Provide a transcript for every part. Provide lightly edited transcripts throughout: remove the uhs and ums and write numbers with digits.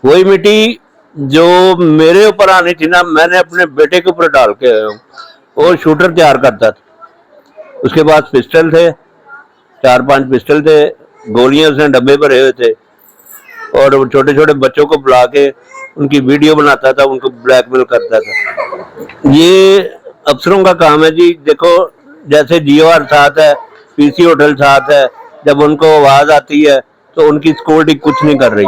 वही मिट्टी जो मेरे ऊपर आनी थी ना, मैंने अपने बेटे के ऊपर डाल के आया हूँ। वो शूटर तैयार करता था, उसके पास पिस्टल थे, 4-5 पिस्टल थे, गोलियां उसने डब्बे भरे हुए थे, और वो छोटे छोटे बच्चों को बुला के उनकी वीडियो बनाता था, उनको ब्लैकमेल करता था। ये अफसरों का काम है जी। देखो, जैसे जियो आर साथ है, पीसी होटल साथ है, जब उनको आवाज आती है तो उनकी सिक्योरिटी कुछ नहीं कर रही।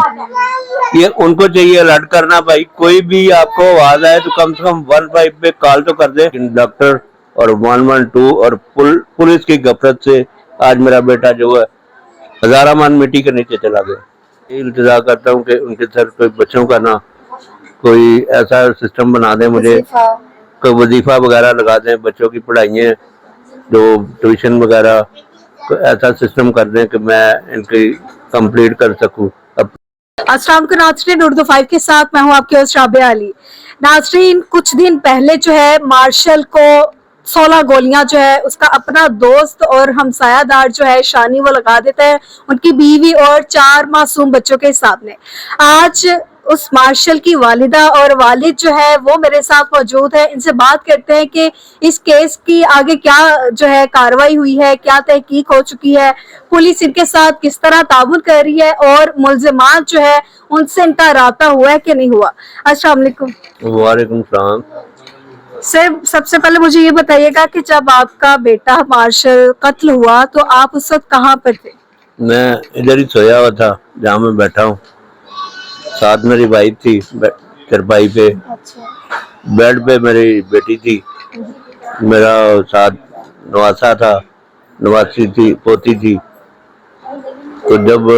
ये उनको चाहिए अलर्ट करना, भाई कोई भी आपको आवाज आए तो कम से कम 15 पे कॉल तो कर दे। डॉक्टर और 112 और पुलिस की गफलत से आज मेरा बेटा जो है हजारा मान मिट्टी के नीचे चला गया। इंतजार करता हूँ कि उनके सर कोई बच्चों का ना कोई ऐसा सिस्टम बना दें, मुझे कोई वजीफा वगैरह लगा दें, बच्चों की पढ़ाइयाँ जो ट्यूशन वगैरह तो ऐसा सिस्टम कर दें कि मैं इनकी कंप्लीट कर सकूं। अस्सलाम वालेकुम नाज़रीन, उर्दू 5 के साथ मैं हूं आपके होस्ट राबिया अली। नाज़रीन, कुछ दिन पहले जो है मार्शल को 16 गोलियां जो है उसका अपना दोस्त और हमसायादार जो है शानी वो लगा देता है उनकी बीवी और 4 मासूम बच्चों के सामने। आज उस मार्शल की वालिदा और वालिद जो है वो मेरे साथ मौजूद है। इनसे बात करते हैं कि इस केस की आगे क्या जो है कार्रवाई हुई है, क्या तहकीक हो चुकी है, पुलिस इनके साथ किस तरह ताबून कर रही है और मुल्जिमात जो है उनसे इनका राब्ता हुआ है कि नहीं हुआ। अस्सलाम वालेकुम। वालेकुम सलाम। सर, सबसे पहले मुझे ये बताइएगा कि जब आपका बेटा मार्शल कत्ल हुआ तो आप उस वक्त कहाँ पर थे? मैं इधर ही सोया हुआ था जहाँ मैं बैठा हूँ, साथ मेरी वाइफ थी चरपाई पे। अच्छा। बेड पे मेरी बेटी थी, मेरा साथ नवासा था, नवासी थी, पोती थी। तो जब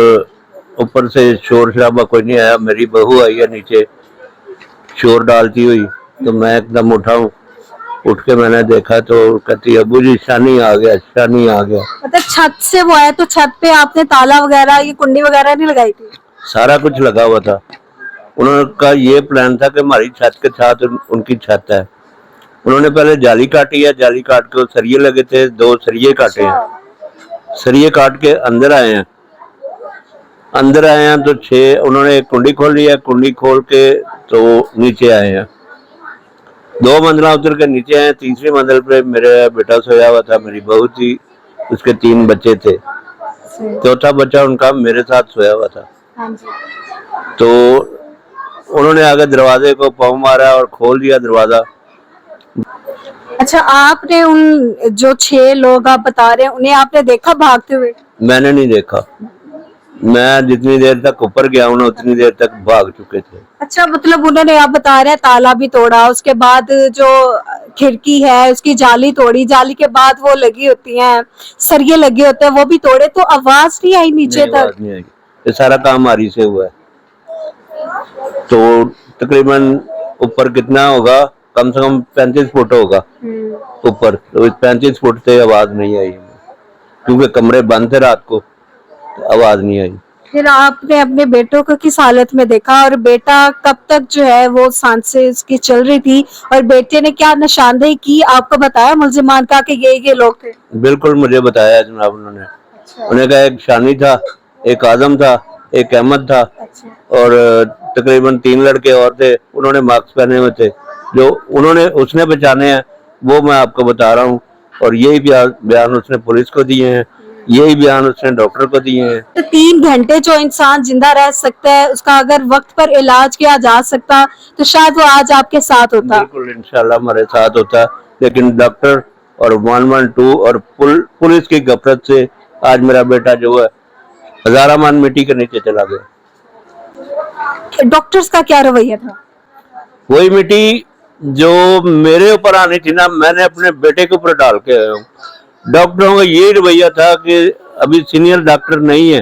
ऊपर से शोर शराबा कोई नहीं आया, मेरी बहू आई है नीचे शोर डालती हुई, तो मैं एकदम उठा हूँ। उठ के मैंने देखा तो कहती अबू जी शानी आ गया, शानी आ गया। मतलब छत से वो आया तो छत पे आपने ताला वगैरह ये कुंडी वगैरह नहीं लगाई थी? सारा कुछ लगा हुआ था। उनका ये प्लान था कि हमारी छत के साथ उनकी छत है। उन्होंने पहले जाली काटी है, जाली काट के सरिये लगे थे, 2 सरिये काटे हैं। सरिये काट के अंदर आए हैं, अंदर आए हैं तो 6 उन्होंने एक कुंडी खोल लिया, कुंडी खोल के तो नीचे आए हैं। 2 मंजिला उतर के नीचे आए। तीसरी मंजिल पे मेरा बेटा सोया हुआ था, मेरी बहू थी, उसके 3 बच्चे थे, चौथा बच्चा उनका मेरे साथ सोया हुआ था। तो उन्होंने आगे दरवाजे को पाँव मारा और खोल दिया दरवाजा। अच्छा, आपने उन जो 6 लोग आप बता रहे हैं उन्हें आपने देखा भागते हुए? मैंने नहीं देखा, मैं जितनी देर तक ऊपर गया हूँ ना उतनी देर तक भाग चुके थे। अच्छा, मतलब उन्होंने, आप बता रहे हैं ताला भी तोड़ा, उसके बाद जो खिड़की है उसकी जाली तोड़ी, जाली के बाद वो लगी होती हैं सरिये लगे होते हैं वो भी तोड़े, तो आवाज नहीं आई नीचे तक? नहीं आई। ये सारा काम हमारी से हुआ है। तो तकरीबन ऊपर कितना होगा, कम से कम 35 फुट होगा ऊपर। तो 35 फुट से आवाज नहीं आई, क्योंकि कमरे बंद थे रात को, तो आवाज नहीं आई। फिर आपने अपने बेटों को किस हालत में देखा और बेटा कब तक जो है वो सांसें उसकी चल रही थी और बेटे ने क्या निशानदेही की, आपको बताया मुल्जिमान का कि ये लोग थे? बिल्कुल मुझे बताया जनाब उन्होंने। अच्छा। उन्होंने कहा एक शानी था, एक आजम था, एक अहमद था। अच्छा। और तकरीबन 3 लड़के और थे, उन्होंने मास्क पहने हुए थे। जो उन्होंने उसने बचाने हैं वो मैं आपको बता रहा हूँ, और यही बयान उसने पुलिस को दिए हैं, यही बयान उसने डॉक्टर को दिए हैं। तो 3 घंटे जो इंसान जिंदा रह सकता है उसका अगर वक्त पर इलाज किया जा सकता तो शायद वो आज आपके साथ होता। बिल्कुल इंशाल्लाह हमारे साथ होता, लेकिन डॉक्टर और 112 और पुलिस की गफलत से आज मेरा बेटा जो है हजारा मान मिट्टी के नीचे चला गया। डॉक्टर्स का क्या रवैया था? वही मिट्टी जो मेरे ऊपर आनी थी ना, मैंने अपने बेटे के ऊपर डाल के आया हूँ। डॉक्टरों का यही रवैया था कि अभी सीनियर डॉक्टर नहीं है,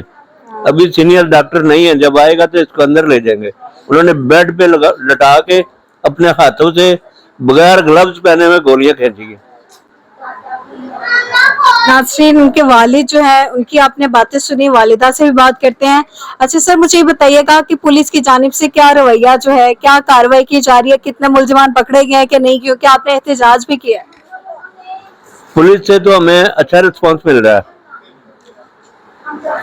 अभी सीनियर डॉक्टर नहीं है, जब आएगा तो इसको अंदर ले जाएंगे। उन्होंने बेड पे लटा के अपने हाथों से बगैर ग्लव्स पहने हुए गोलियां खींची है। नाज़रीन, उनके वालिद जो है उनकी आपने बातें सुनी, वालिदा से भी बात करते हैं। अच्छा सर, मुझे ये बताइएगा कि पुलिस की जानिब से क्या रवैया जो है, क्या कार्रवाई की जा रही है, कितने मुल्जिमान पकड़े गए हैं कि नहीं, क्योंकि आपने एहतजाज भी किया है? पुलिस से तो हमें अच्छा रिस्पांस मिल रहा है।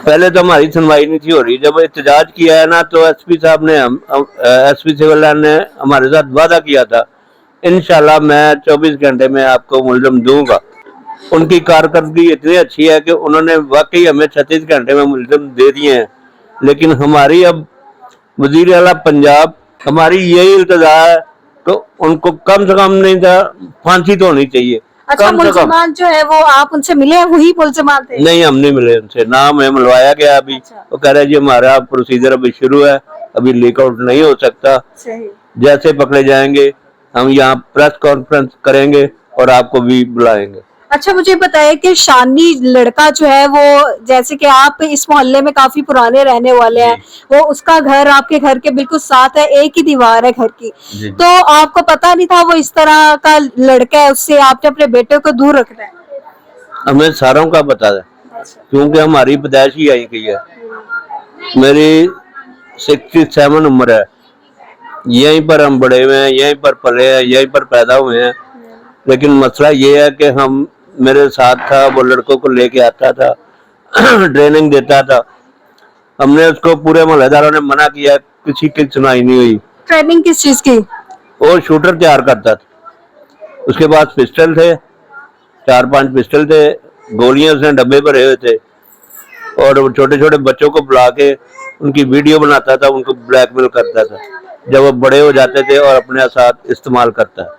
पहले तो हमारी सुनवाई नहीं थी हो रही, जब एहतजाज किया है ना तो एसपी साहब ने एसपी सिविल लाइन ने हमारे साथ वादा किया था, इंशाल्लाह मैं 24 घंटे में आपको मुलजम दूंगा। उनकी कारकर्दगी इतनी अच्छी है कि उन्होंने वाकई हमें 36 घंटे में मुलजम दे दिए हैं। लेकिन हमारी अब वजीर आला पंजाब, हमारी यही इल्तजा है तो उनको कम से कम नहीं था फांसी तो होनी चाहिए। अच्छा, कम से कम मुलजमान जो है वो आप उनसे मिले हैं, वही मुलजमान थे? नहीं, हम नहीं मिले उनसे, ना हमें मिलवाया गया अभी। अच्छा। वो कह रहे जी हमारा प्रोसीजर अभी शुरू है, अभी लीक आउट नहीं हो सकता, सही। जैसे पकड़े जाएंगे हम यहाँ प्रेस कॉन्फ्रेंस करेंगे और आपको भी बुलाएंगे। अच्छा, मुझे बताइए कि शानी लड़का जो है वो, जैसे कि आप इस मोहल्ले में काफी पुराने रहने वाले हैं, वो उसका घर आपके घर के बिल्कुल साथ है, एक ही दीवार है घर की, तो आपको पता नहीं था वो इस तरह का लड़का है, उससे आपने अपने बेटे को दूर रखना है? हमें सारों का पता है, क्योंकि हमारी पैदाइश ही यहीं की है। मेरी 67 उम्र है, यहीं पर हम बड़े हुए हैं, यहीं पर पले हैं, यहीं पर पैदा हुए हैं। लेकिन मसला ये है कि हम, मेरे साथ था, वो लड़कों को लेके आता था ट्रेनिंग देता था, हमने उसको, पूरे मोहल्लेदारों ने मना किया, किसी की सुनाई नहीं हुई। ट्रेनिंग किस चीज की? वो शूटर तैयार करता था, उसके पास पिस्टल थे, 4-5 पिस्टल थे, गोलियां उसने डब्बे भरे हुए थे, और छोटे छोटे बच्चों को बुला के उनकी वीडियो बनाता था, उनको ब्लैकमेल करता था, जब वो बड़े हो जाते थे और अपने साथ इस्तेमाल करता है।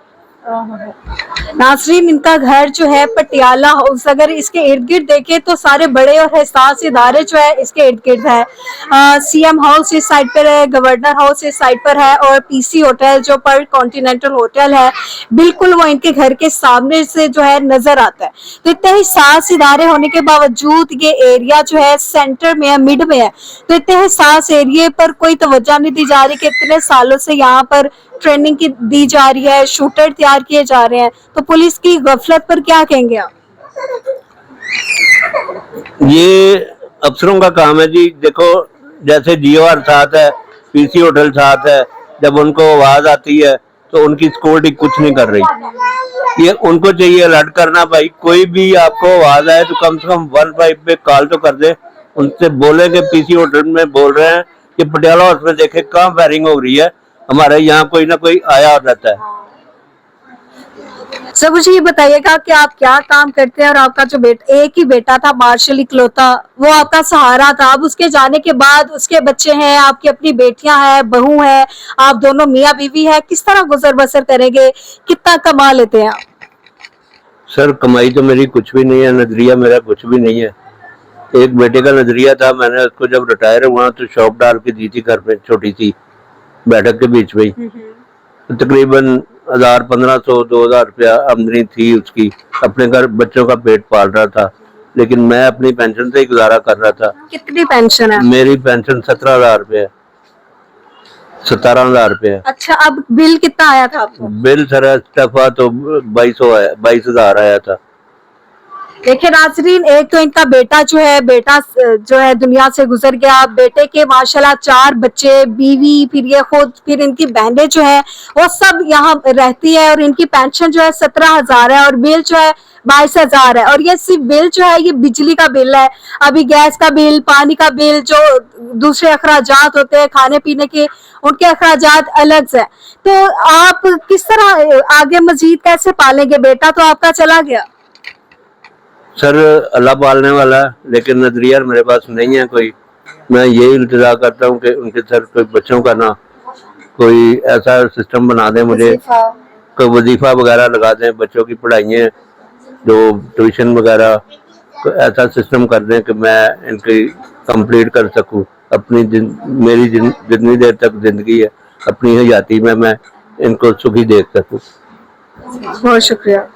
नासरीन, इनका घर जो है पटियाला हाउस, अगर इसके इर्द गिर्द देखे तो सारे बड़े और हसास इदारे जो है इसके इर्द गिर्द है। सीएम हाउस इस साइड पर है, गवर्नर हाउस इस साइड पर है, और पीसी होटल जो पर कॉन्टिनेंटल होटल है बिल्कुल वो इनके घर के सामने से जो है नजर आता है। तो इतने हसास इदारे होने के बावजूद ये एरिया जो है सेंटर में है, मिड में है, तो इतने हसास एरिया पर कोई तवज्जो नहीं दी जा रही कि इतने सालों से यहाँ पर ट्रेनिंग की दी जा रही है, शूटर तैयार किए जा रहे हैं, तो पुलिस की गफलत पर क्या कहेंगे आप? ये अफसरों का काम है जी। देखो, जैसे जीओआर साथ है, पीसी होटल साथ है, जब उनको आवाज आती है तो उनकी सिक्योरिटी कुछ नहीं कर रही। ये उनको चाहिए अलर्ट करना, भाई कोई भी आपको आवाज आए तो कम से कम 15 पे कॉल तो कर दे, उनसे बोले कि पीसी होटल में बोल रहे हैं कि पटियाला हाउस में देखे कहाँ फायरिंग हो रही है, हमारे यहाँ कोई ना कोई आया रहता है। सर, मुझे ये बताइएगा कि आप क्या काम करते हैं, और आपका जो एक ही बेटा था मार्शल इकलौता, वो आपका सहारा था, अब उसके जाने के बाद उसके बच्चे हैं, आपकी अपनी बेटियां हैं, बहू है, आप दोनों मियाँ बीवी है, किस तरह गुजर बसर करेंगे, कितना कमा लेते हैं आप? सर, कमाई तो मेरी कुछ भी नहीं है, नजरिया मेरा कुछ भी नहीं है। एक बेटे का नजरिया था, मैंने उसको जब रिटायर हुआ तो शॉप डाल के दी थी घर पे, छोटी सी बैठक के बीच में ही, तकरीबन 1000-1500-2000 रुपया आमदनी थी उसकी, अपने घर बच्चों का पेट पाल रहा था, लेकिन मैं अपनी पेंशन से ही गुजारा कर रहा था। कितनी पेंशन है? मेरी पेंशन 17,000 रुपये, 17,000 रुपये। अच्छा, अब बिल कितना आया था आपको? बिल सर इस्तीफा तो 22,000 आया था। देखिए नाज़रीन, एक तो इनका बेटा जो है दुनिया से गुजर गया, बेटे के माशाल्लाह 4 बच्चे, बीवी, फिर ये खुद, फिर इनकी बहनें जो है वो सब यहाँ रहती है, और इनकी पेंशन जो है 17,000 है, और बिल जो है 22,000 है, और ये सिर्फ बिल जो है ये बिजली का बिल है। अभी गैस का बिल, पानी का बिल, जो दूसरे अखराजात होते हैं खाने पीने के, उनके अखराजात अलग से। तो आप किस तरह आगे मजीद कैसे पालेंगे? बेटा तो आपका चला गया। सर, अल्लाह पालने वाला है, लेकिन नजरिया मेरे पास नहीं है कोई। मैं यही इंतजार करता हूँ कि उनके सर कोई बच्चों का ना कोई ऐसा सिस्टम बना दें, मुझे कोई वजीफा वगैरह लगा दें, बच्चों की पढ़ाइयाँ जो ट्यूशन वगैरह, तो ऐसा सिस्टम कर दें कि मैं इनकी कंप्लीट कर सकूँ अपनी मेरी जितनी देर तक जिंदगी है अपनी हयाती में मैं इनको सुखी देख सकूँ। बहुत शुक्रिया।